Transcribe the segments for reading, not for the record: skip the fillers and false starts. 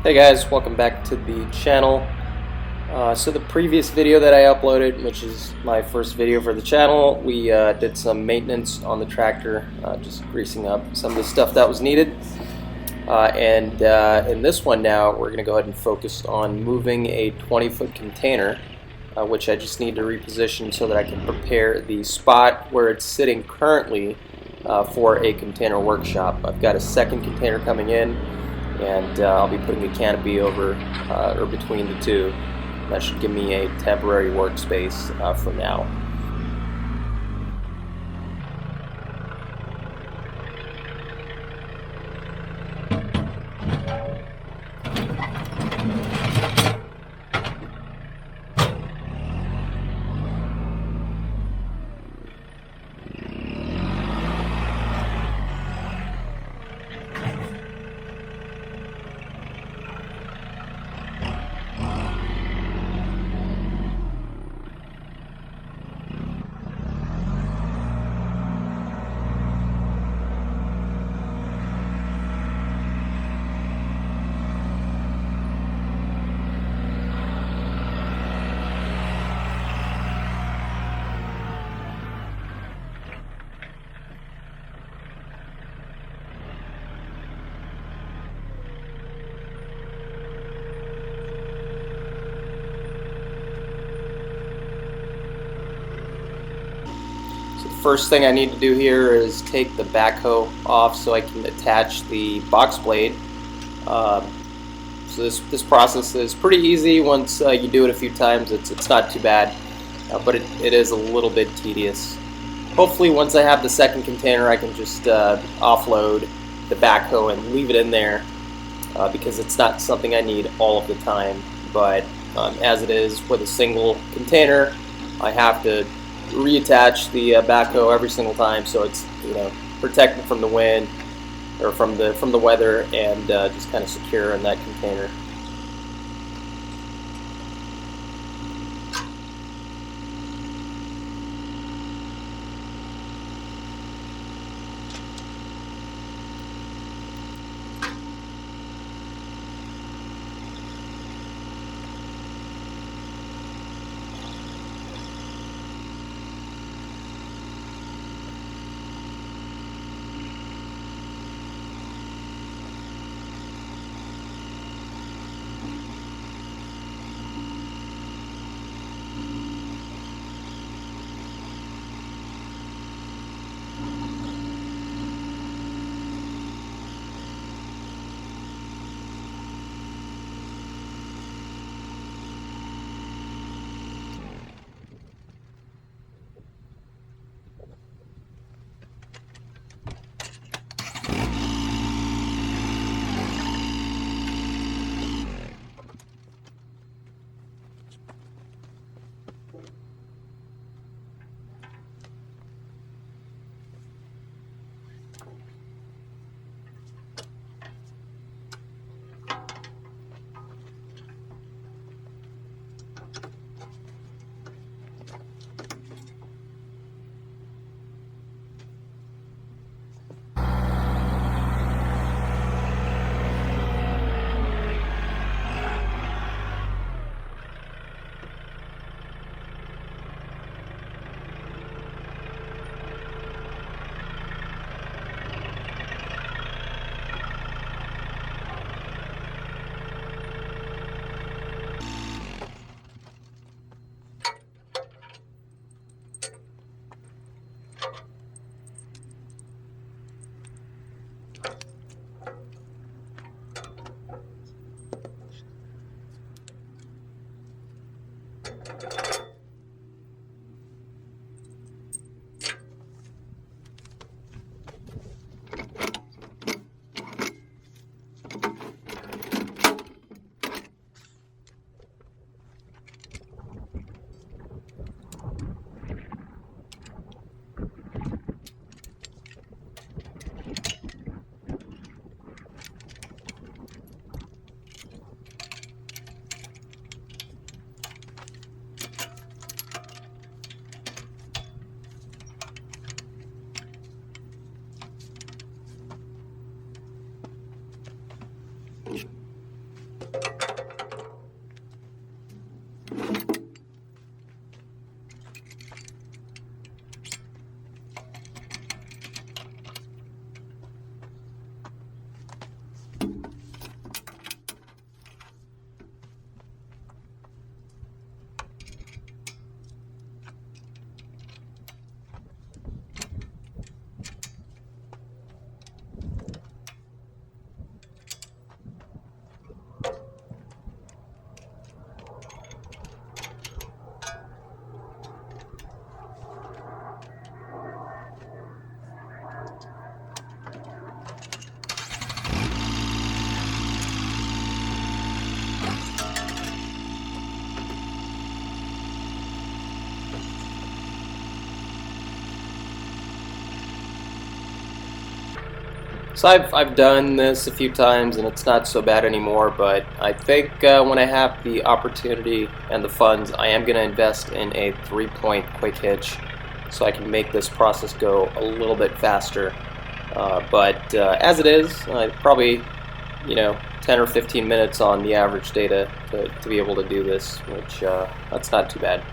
Hey guys, welcome back to the channel. So the previous video that I uploaded, which is my first video for the channel, we did some maintenance on the tractor, just greasing up some of the stuff that was needed. And in this one now, we're going to go ahead and focus on moving a 20-foot container, which I just need to reposition so that I can prepare the spot where it's sitting currently for a container workshop. I've got a second container coming in, and I'll be putting a canopy over or between the two. That should give me a temporary workspace for now. So the first thing I need to do here is take the backhoe off so I can attach the box blade. So this process is pretty easy once you do it a few times. It's not too bad, but it is a little bit tedious. Hopefully once I have the second container I can just offload the backhoe and leave it in there because it's not something I need all of the time. But as it is with a single container, I have to reattach the backhoe every single time, so it's protected from the wind or from the weather, and just kind of secure in that container. So I've done this a few times and it's not so bad anymore, but I think when I have the opportunity and the funds, I am going to invest in a 3-point quick hitch so I can make this process go a little bit faster. But as it is, probably 10 or 15 minutes on the average data to be able to do this, which that's not too bad.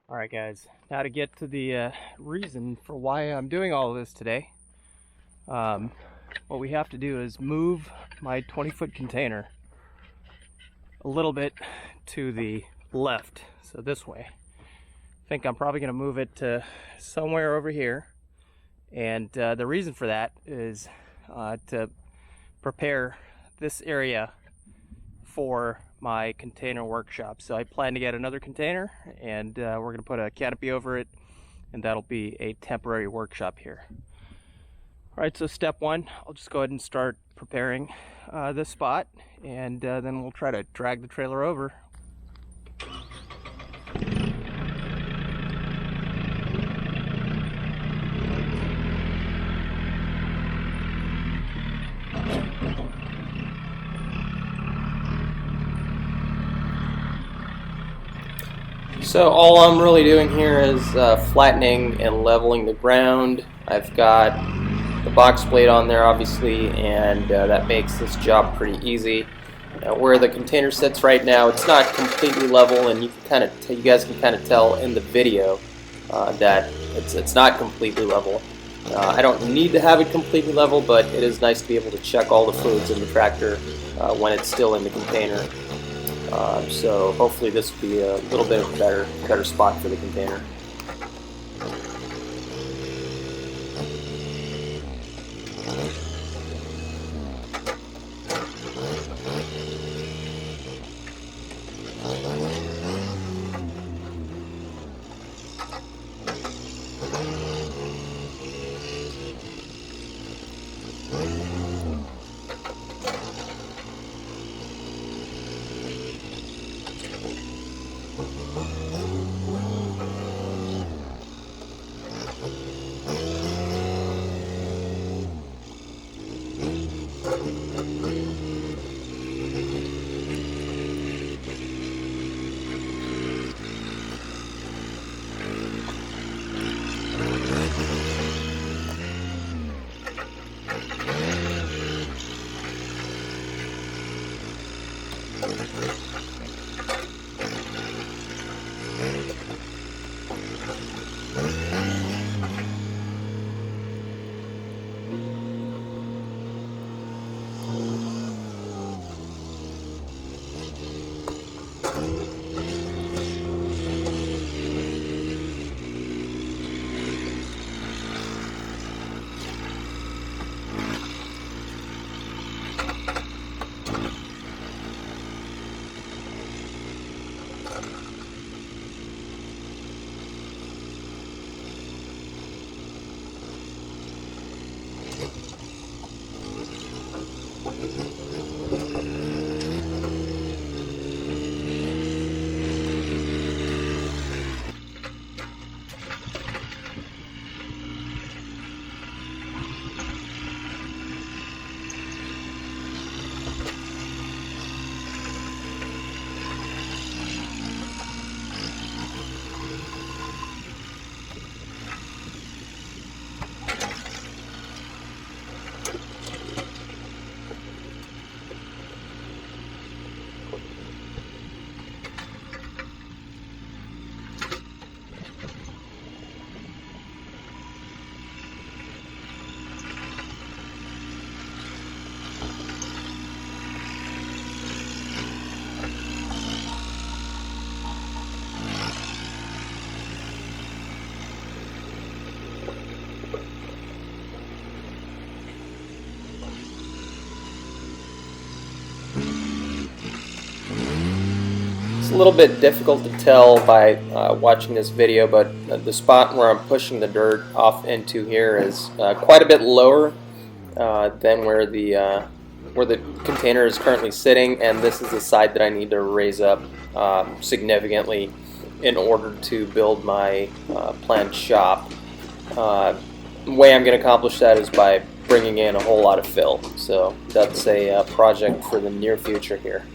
Alright guys, now to get to the reason for why I'm doing all of this today. What we have to do is move my 20-foot container a little bit to the left, so this way. I think I'm probably going to move it to somewhere over here, and the reason for that is to prepare this area for my container workshop. So I plan to get another container, and we're going to put a canopy over it, and that'll be a temporary workshop here. Alright, so step one, I'll just go ahead and start preparing this spot, and then we'll try to drag the trailer over. So all I'm really doing here is flattening and leveling the ground. I've got the box blade on there obviously, and that makes this job pretty easy. Where the container sits right now, it's not completely level, and you guys can kind of tell in the video that it's not completely level. I don't need to have it completely level, but it is nice to be able to check all the fluids in the tractor when it's still in the container. So hopefully this will be a little bit of a better spot for the container. It's a little bit difficult to tell by watching this video, but the spot where I'm pushing the dirt off into here is quite a bit lower than where the container is currently sitting, and this is the side that I need to raise up significantly in order to build my planned shop. The way I'm going to accomplish that is by bringing in a whole lot of fill. So that's a project for the near future here.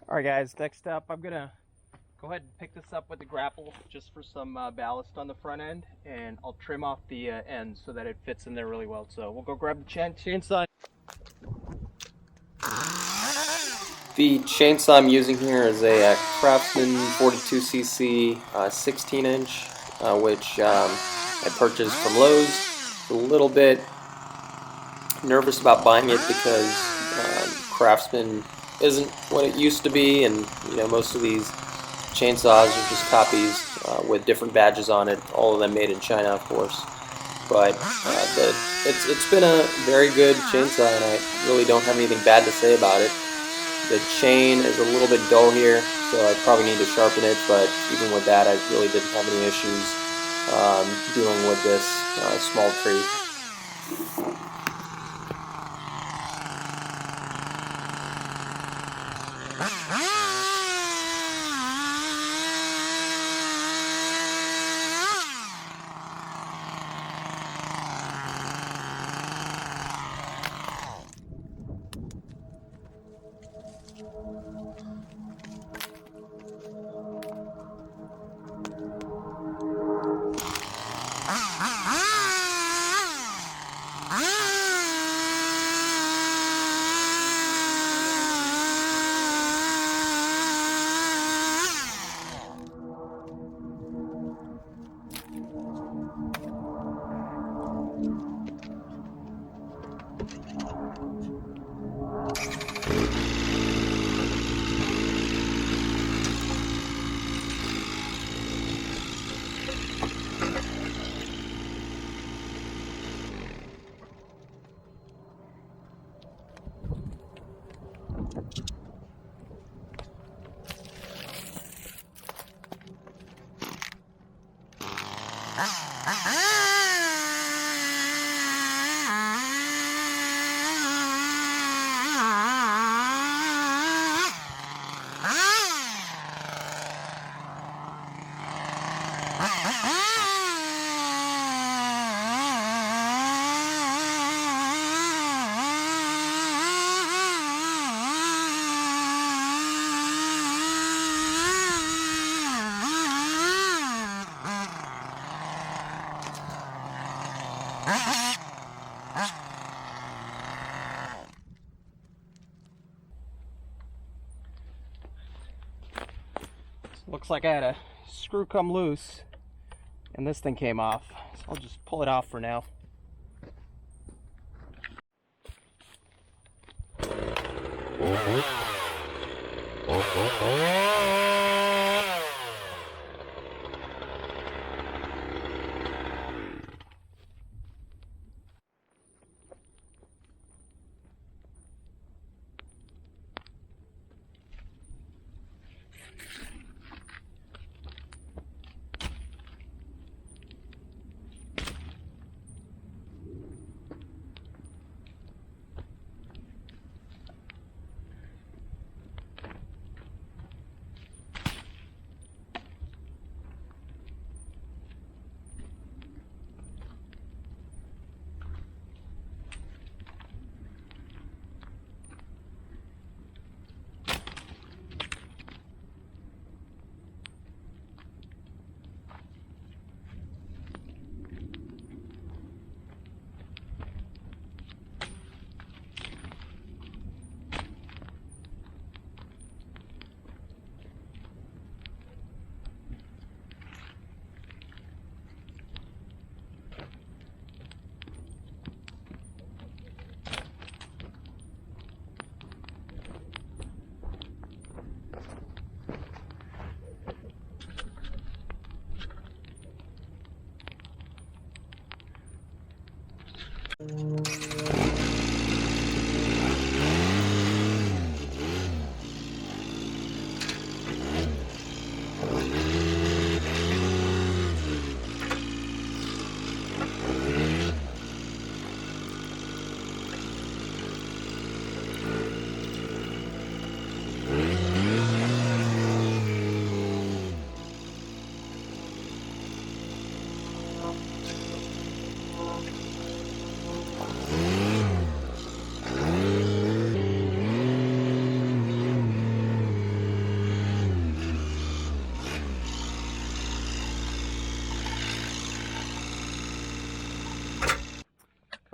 Alright guys, next up I'm going to go ahead and pick this up with the grapple just for some ballast on the front end, and I'll trim off the ends so that it fits in there really well. So we'll go grab the chainsaw. The chainsaw I'm using here is a Craftsman 42cc 16-inch, which I purchased from Lowe's. A little bit nervous about buying it because Craftsman isn't what it used to be, and most of these chainsaws are just copies with different badges on it, all of them made in China, of course. But it's been a very good chainsaw, and I really don't have anything bad to say about it. The chain is a little bit dull here, so I probably need to sharpen it, but even with that I really didn't have any issues dealing with this small tree. Looks like I had a screw come loose and this thing came off, so I'll just pull it off for now.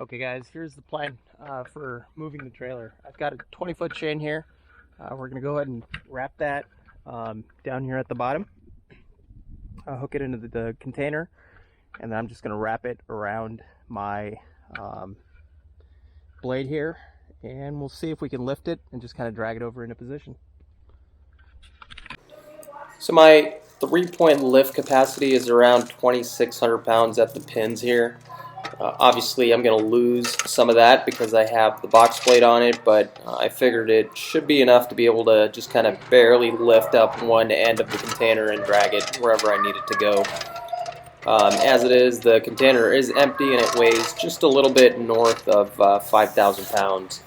Okay guys, here's the plan for moving the trailer. I've got a 20-foot chain here. We're going to go ahead and wrap that down here at the bottom. Hook it into the container, and then I'm just going to wrap it around my blade here, and we'll see if we can lift it and just kind of drag it over into position. So my 3-point lift capacity is around 2,600 pounds at the pins here. Obviously I'm going to lose some of that because I have the box plate on it, but I figured it should be enough to be able to just kind of barely lift up one end of the container and drag it wherever I need it to go. As it is, the container is empty and it weighs just a little bit north of 5,000 pounds.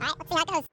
Alright, let's see how it goes.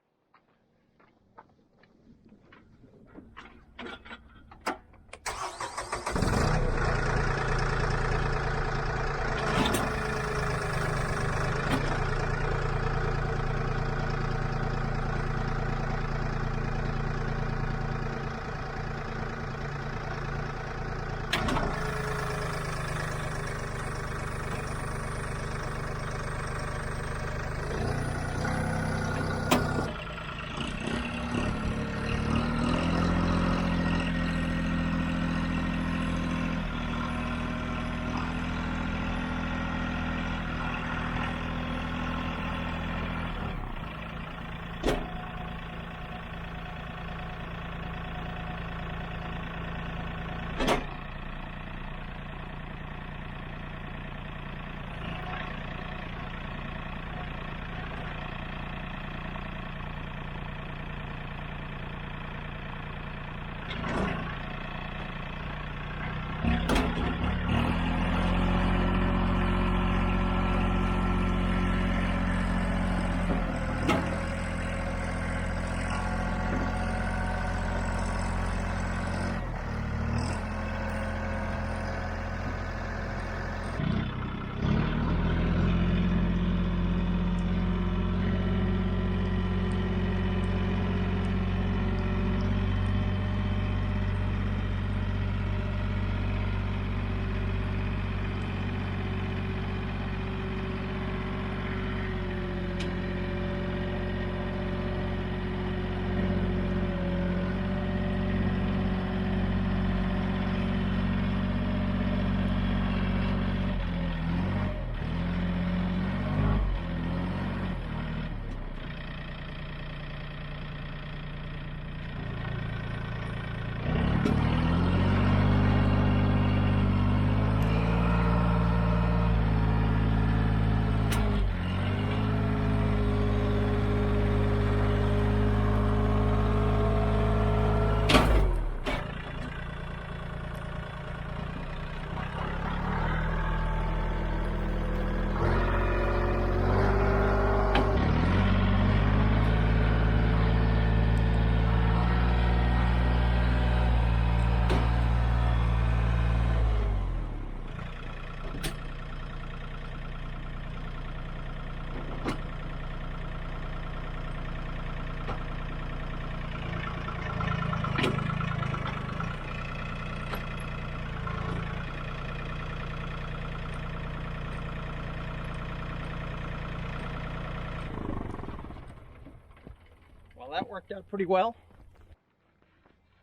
that worked out pretty well.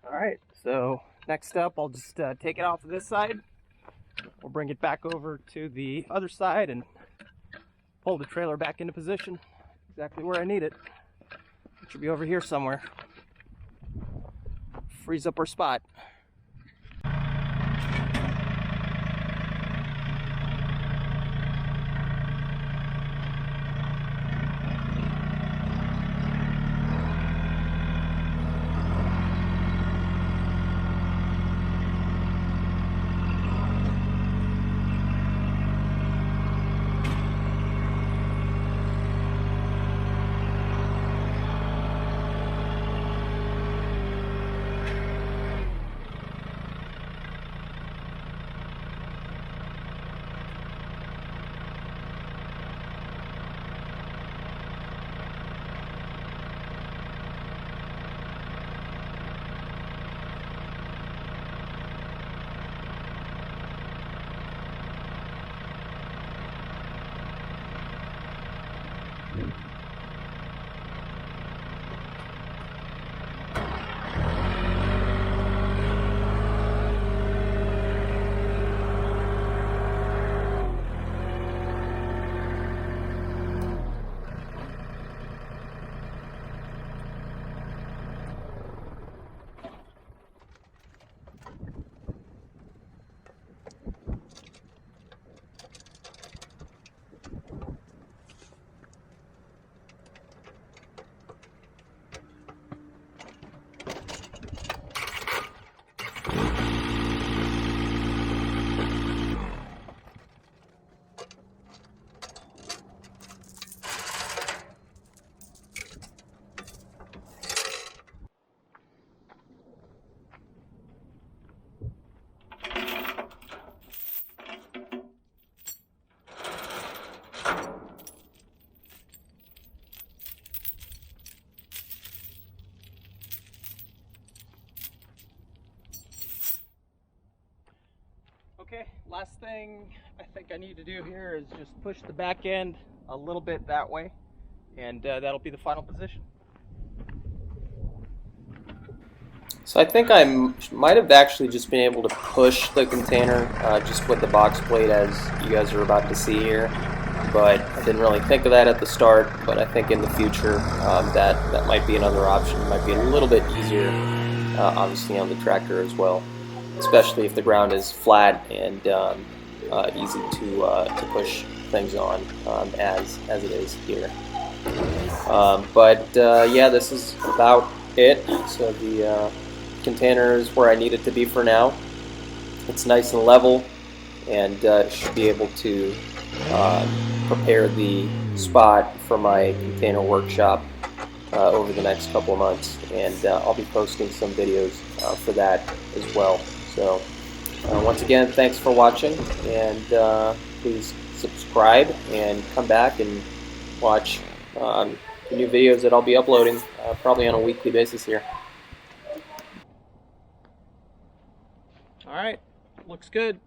Alright, so next up I'll just take it off of this side. We'll bring it back over to the other side and pull the trailer back into position exactly where I need it. It should be over here somewhere. Freeze up our spot. Okay, last thing I think I need to do here is just push the back end a little bit that way, and that'll be the final position. So I think I might have actually just been able to push the container just with the box plate, as you guys are about to see here, but I didn't really think of that at the start. But I think in the future that might be another option. It might be a little bit easier, obviously, on the tractor as well, especially if the ground is flat and easy to push things on as it is here. Yeah, this is about it. So the container is where I need it to be for now. It's nice and level, and should be able to prepare the spot for my container workshop over the next couple of months, and I'll be posting some videos for that as well. So once again, thanks for watching, and please subscribe and come back and watch the new videos that I'll be uploading probably on a weekly basis here. Alright, looks good.